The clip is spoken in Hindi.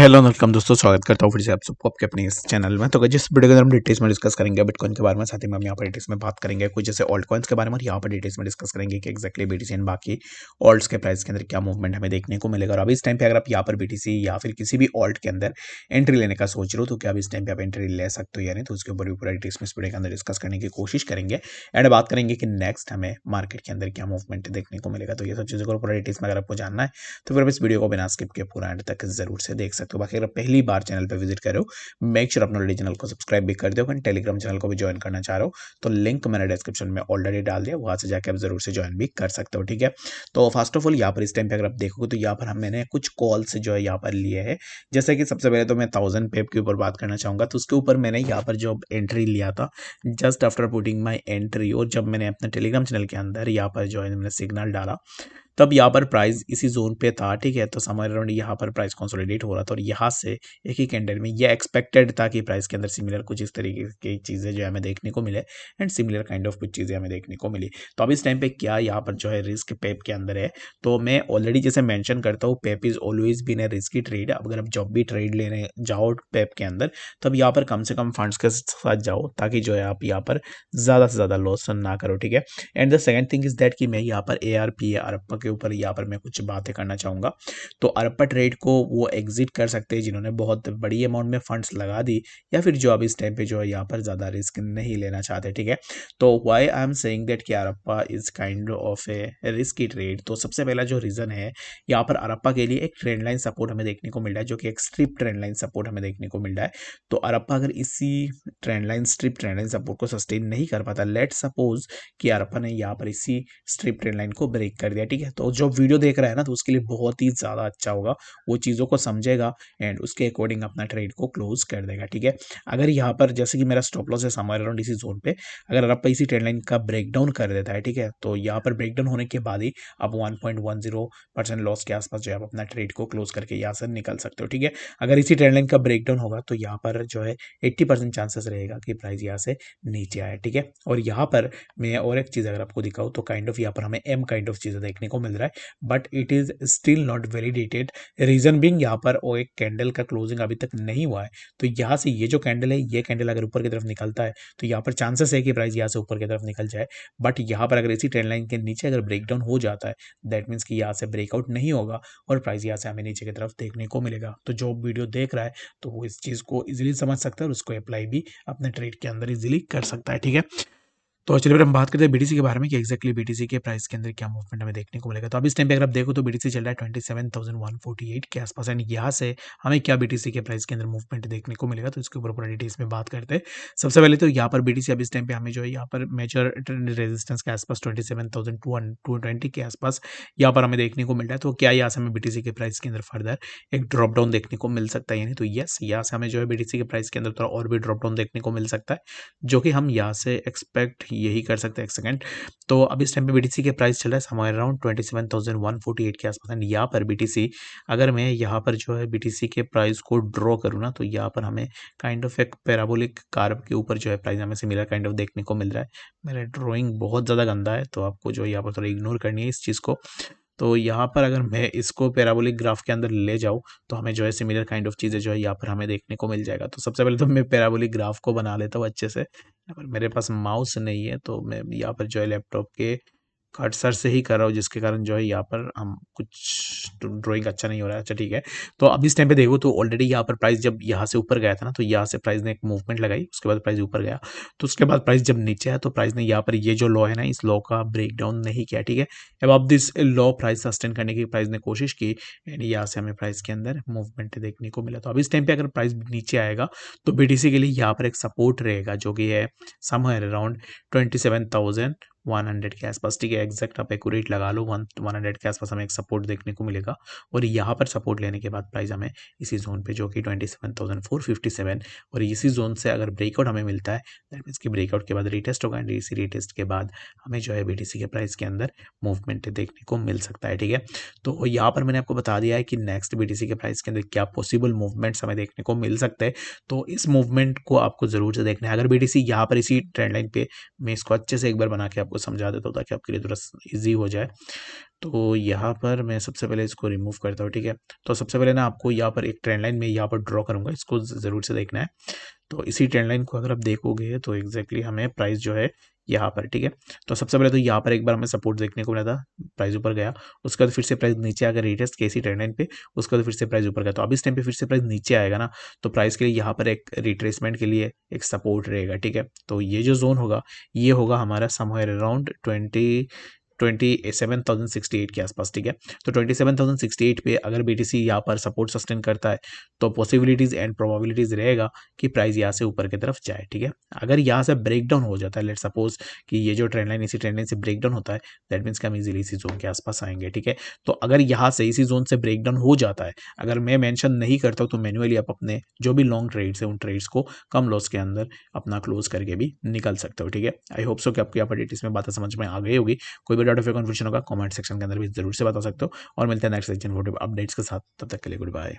हेलो वेलकम दोस्तों, स्वागत करता हूँ फिर से आप सबको आपके अपने इस चैनल में। तो जिस वीडियो के अंदर हम डिटेल्स में डिस्कस करेंगे बिटकॉइन के बारे में, साथ ही में हम यहाँ पर डिटेल्स में बात करेंगे कुछ जैसे ऑल्ट कॉइन्स के बारे में, और यहाँ पर डिटेल्स में डिस्कस करेंगे कि एक्जैक्टली बीटीसी एंड बाकी ऑल्ट्स के प्राइस के अंदर क्या मूवमेंट हमें देखने को मिलेगा। और अभी इस टाइम पे अगर आप यहाँ पर बीटीसी या फिर किसी भी ऑल्ट के अंदर एंट्री लेने का सोच रहे हो तो क्या अभी इस टाइम पे आप एंट्री ले सकते हो या नहीं, तो उसके ऊपर भी पूरा डिटेल्स में इस वीडियो के अंदर डिस्कस करने की कोशिश करेंगे। एंड बात करेंगे कि नेक्स्ट हमें मार्केट के अंदर क्या मूवमेंट देखने को मिलेगा। तो ये सब चीज़ों को पूरा डिटेल्स में अगर आपको जानना है तो फिर आप इस वीडियो को बिना स्किप के पूरा एंड तक जरूर से देख सकते हो। बाकी अगर पहली बार चैनल पे विजिट कर रहे हो, मेक श्योर अपने ऑलरेडी चैनल को सब्सक्राइब भी कर दो। एंड टेलीग्राम चैनल को भी ज्वाइन करना चाह रहे हो तो लिंक मैंने डिस्क्रिप्शन में ऑलरेडी डाल दिया, वहां से जाकर आप जरूर से ज्वाइन भी कर सकते हो। ठीक है, तो फर्स्ट ऑफ ऑल यहाँ पर इस टाइम पे अगर आप देखोगे तो यहाँ पर मैंने कुछ कॉल्स जो है यहाँ पर लिए हैं। जैसे कि सबसे पहले तो मैं 1000 पेप के ऊपर बात करना चाहूंगा। तो उसके ऊपर मैंने यहाँ पर जो एंट्री लिया था just after putting my entry, और जब मैंने अपने टेलीग्राम चैनल के अंदर यहाँ पर जो है मैंने सिग्नल डाला तब यहाँ पर प्राइस इसी जोन पे था। ठीक है, तो समर अराउंड यहाँ पर प्राइस कंसोलिडेट हो रहा था और यहाँ से एक ही कैंडल में यह एक्सपेक्टेड था कि प्राइस के अंदर सिमिलर कुछ इस तरीके की चीज़ें जो हमें देखने को मिले एंड सिमिलर काइंड ऑफ कुछ चीज़ें हमें देखने को मिली। तो अब इस टाइम पे क्या यहाँ पर जो है रिस्क पेप के अंदर है, तो मैं ऑलरेडी जैसे मेंशन करता हूँ pep is always been a risky trade. अब अगर आप जब भी ट्रेड लेने जाओ पेप के अंदर तब यहाँ पर कम से कम फंड्स के साथ जाओ, ताकि जो है आप यहाँ पर ज़्यादा से ज़्यादा लॉस ना करो। ठीक है, and the second thing is that कि मैं यहाँ पर ARP अरप्पा के ऊपर यहाँ पर मैं कुछ बातें करना चाहूँगा। तो अरप्पा ट्रेड को वो एग्जिट कर सकते हैं जिन्होंने बहुत बड़ी अमाउंट में फंड्स लगा दी, या फिर जो अब इस टाइम पे जो है यहाँ पर ज़्यादा रिस्क नहीं लेना चाहते। ठीक है, तो why I am saying that कि अरप्पा is kind of a risky trade. तो सबसे पहला जो रीज़न है यहाँ पर अरप्पा के लिए एक ट्रेंड लाइन सपोर्ट हमें देखने को मिल रहा है, जो कि एक स्ट्रिप ट्रेंड लाइन सपोर्ट हमें देखने को मिल रहा है। तो अरप्पा अगर इसी स्ट्रिप ट्रेंड लाइन सपोर्ट को सस्टेन नहीं कर पाता, लेट सपोज कि अरप्पा ने यहाँ पर इसी स्ट्रिप ट्रेंड लाइन को ब्रेक कर दिया, ठीक है, तो जो वीडियो देख रहा है ना तो उसके लिए बहुत ही ज़्यादा अच्छा होगा, वो चीज़ों को समझेगा एंड उसके अकॉर्डिंग अपना ट्रेड को क्लोज कर देगा। ठीक है, अगर यहाँ पर जैसे कि मेरा स्टॉप लॉस है समवेयर अराउंड इसी जोन पे, अगर अरप्पा इसी ट्रेंड लाइन का ब्रेक डाउन कर देता है, ठीक है, तो यहाँ पर ब्रेक डाउन होने के बाद ही आप 1.10% लॉस के आसपास जो है आप अपना ट्रेड को क्लोज करके यहाँ से निकल सकते हो। ठीक है, अगर इसी ट्रेंड लाइन का ब्रेक डाउन होगा तो यहाँ पर जो है 80% चांसेस रहेगा कि प्राइस यहाँ से नीचे आए। ठीक है, और यहाँ पर मैं और एक चीज़ अगर आपको दिखाऊँ तो काइंड ऑफ यहाँ पर हमें एम काइंड ऑफ चीज़ें देखने को मिल रहा है, but it is still not validated. Reason being यहाँ पर वो एक कैंडल का क्लोजिंग अभी तक नहीं हुआ है। तो यहाँ से ये जो कैंडल है, ये कैंडल अगर ऊपर की तरफ निकलता है तो यहाँ पर चांसेस है कि प्राइस यहाँ से ऊपर की तरफ निकल जाए। बट यहाँ पर अगर इसी ट्रेंड लाइन के नीचे अगर ब्रेकडाउन हो जाता है, दैट मीन्स कि यहाँ से ब्रेकआउट नहीं होगा और प्राइस यहाँ से हमें नीचे की तरफ देखने को मिलेगा। तो जो वीडियो देख रहा है तो वो इस चीज़ को इजीली समझ सकता है और उसको अप्लाई भी अपने ट्रेड के अंदर इजीली कर सकता है। ठीक है, तो चलिए फिर हम बात करते हैं बीटीसी के बारे में कि एक्जैक्टली बीटीसी के प्राइस के अंदर क्या मूवमेंट हमें देखने को मिलेगा। तो अब इस टाइम पे अगर आप देखो तो बीटीसी चल रहा है 27,148 के आसपास, एंड यहाँ से हमें क्या बीटीसी के प्राइस के अंदर मूवमेंट देखने को मिलेगा, तो इसके ऊपर पूरा डिटेल्स में बात करते हैं। सबसे पहले तो यहाँ पर बीटीसी अब इस टाइम पे हमें जो है यहाँ पर मेजर रेजिस्टेंस के आसपास 27,220 के आसपास यहाँ पर हमें देखने को मिल रहा है। तो क्या यहाँ से हमें बीटीसी के प्राइस के अंदर फर्दर एक ड्रॉप डाउन देखने को मिल सकता है, यानी तो यस, यहाँ से हमें जो है बीटीसी के प्राइस के अंदर थोड़ा और भी ड्रॉप डाउन देखने को मिल सकता है, जो कि हम यहाँ से एक्सपेक्ट यही कर सकते हैं। एक सेकंड, तो अब इस टाइम पे बीटीसी के प्राइस चल रहा है समवेयर अराउंड 27,148 के आसपास, एंड यहाँ पर बीटीसी अगर मैं यहाँ पर जो है बीटीसी के प्राइस को ड्रॉ करूँ ना तो यहाँ पर हमें काइंड ऑफ एक पैराबोलिक कर्व के ऊपर जो है प्राइस हमें सिमिलर काइंड ऑफ देखने को मिल रहा है। मेरा ड्राइंग बहुत ज़्यादा गंदा है तो आपको जो यहाँ पर थोड़ा इग्नोर करनी है इस चीज़ को। तो यहाँ पर अगर मैं इसको पैराबोलिक ग्राफ के अंदर ले जाऊँ तो हमें जो है सिमिलर काइंड ऑफ चीज़ें जो है यहाँ पर हमें देखने को मिल जाएगा। तो सबसे पहले तो मैं पैराबोलिक ग्राफ को बना लेता हूँ अच्छे से। यहाँ पर मेरे पास माउस नहीं है तो मैं यहाँ पर जो है लैपटॉप के कर्सर से ही कर रहा हूँ, जिसके कारण जो है यहाँ पर हम कुछ ड्राइंग अच्छा नहीं हो रहा है। अच्छा ठीक है, तो अब इस टाइम पे देखो तो ऑलरेडी यहाँ पर प्राइस जब यहाँ से ऊपर गया था ना तो यहाँ से प्राइस ने एक मूवमेंट लगाई, उसके बाद प्राइस ऊपर गया, तो उसके बाद प्राइस जब नीचे आया तो प्राइस ने यहाँ पर ये जो लॉ है ना इस लॉ का ब्रेक डाउन नहीं किया। ठीक है, अब दिस लॉ प्राइस सस्टेन करने की प्राइस ने कोशिश की एंड यहाँ से हमें प्राइस के अंदर मूवमेंट देखने को मिला। तो अब इस टाइम पे अगर प्राइस नीचे आएगा तो बीटीसी के लिए यहाँ पर एक सपोर्ट रहेगा, जो कि है समवेयर अराउंड 27,100 के आसपास। ठीक है, एग्जैक्ट आप एक्यूरेट लगा लो, 100 के आसपास हमें एक सपोर्ट देखने को मिलेगा और यहाँ पर सपोर्ट लेने के बाद प्राइस हमें इसी जोन पे जो कि 27,457, और इसी जोन से अगर ब्रेकआउट हमें मिलता है दैट मीन्स कि ब्रेकआउट के बाद रीटेस्ट होगा एंड इसी रीटेस्ट के बाद हमें जो है बीटीसी के प्राइस के अंदर मूवमेंट देखने को मिल सकता है। ठीक है, तो यहाँ पर मैंने आपको बता दिया है कि नेक्स्ट बीटीसी के प्राइस के अंदर क्या पॉसिबल मूवमेंट्स हमें देखने को मिल सकते हैं। तो इस मूवमेंट को आपको जरूर से देखना है। अगर बीटीसी यहाँ पर इसी ट्रेंड लाइन पे, मैं इसको अच्छे से एक बार बना के आपको समझा देता हूँ ताकि आपके लिए थोड़ा ईजी हो जाए। तो यहाँ पर मैं सबसे पहले इसको रिमूव करता हूँ, ठीक है। तो सबसे पहले ना आपको यहाँ पर एक ट्रेंड लाइन में यहाँ पर ड्रॉ करूँगा, इसको ज़रूर से देखना है। तो इसी ट्रेंड लाइन को अगर आप देखोगे तो एग्जैक्टली हमें प्राइस जो है यहाँ पर, ठीक है। तो सबसे पहले तो यहाँ पर एक बार हमें सपोर्ट देखने को मिला था, प्राइस ऊपर गया, उसके बाद फिर से प्राइस नीचे आकर रिटेस्ट के इसी ट्रेंड लाइन पे, उसके बाद फिर से प्राइस ऊपर गया। तो अब इस टाइम पे फिर से प्राइस नीचे आएगा ना, तो प्राइस के लिए यहाँ पर एक रिट्रेसमेंट के लिए एक सपोर्ट रहेगा, ठीक है। तो ये जो जोन होगा ये होगा हमारा समवेयर अराउंड 27,068 के आसपास, ठीक है। तो 27,068 पे अगर बीटीसी यहाँ पर सपोर्ट सस्टेन करता है तो पॉसिबिलिटीज एंड प्रोबेबिलिटीज रहेगा कि प्राइस यहाँ से ऊपर की तरफ जाए, ठीक है। अगर यहाँ से ब्रेक डाउन हो जाता है, लेट सपोज कि ये जो ट्रेंड लाइन इसी ट्रेंड लाइन से ब्रेक डाउन होता है, दैट मीन्स कि हम इजीली इसी जोन के आसपास आएंगे, ठीक है। तो अगर यहाँ से इसी जोन से ब्रेक डाउन हो जाता है, अगर मैं मेंशन नहीं करता हूँ तो मैन्युअली आप अपने जो भी लॉन्ग ट्रेड्स है उन ट्रेड्स को कम लॉस के अंदर अपना क्लोज करके भी निकल सकते हो, ठीक है। आई होप सो कि आपको यहाँ पर डिटेल्स में बातें समझ में आ गई होगी। कोई भी डाउट या कन्फ्यूजन होगा कमेंट सेक्शन के अंदर भी जरूर से बता सकते हो, और मिलते हैं नेक्स्ट सेक्शन अपडेट्स के साथ। तब तक के लिए गुड बाय।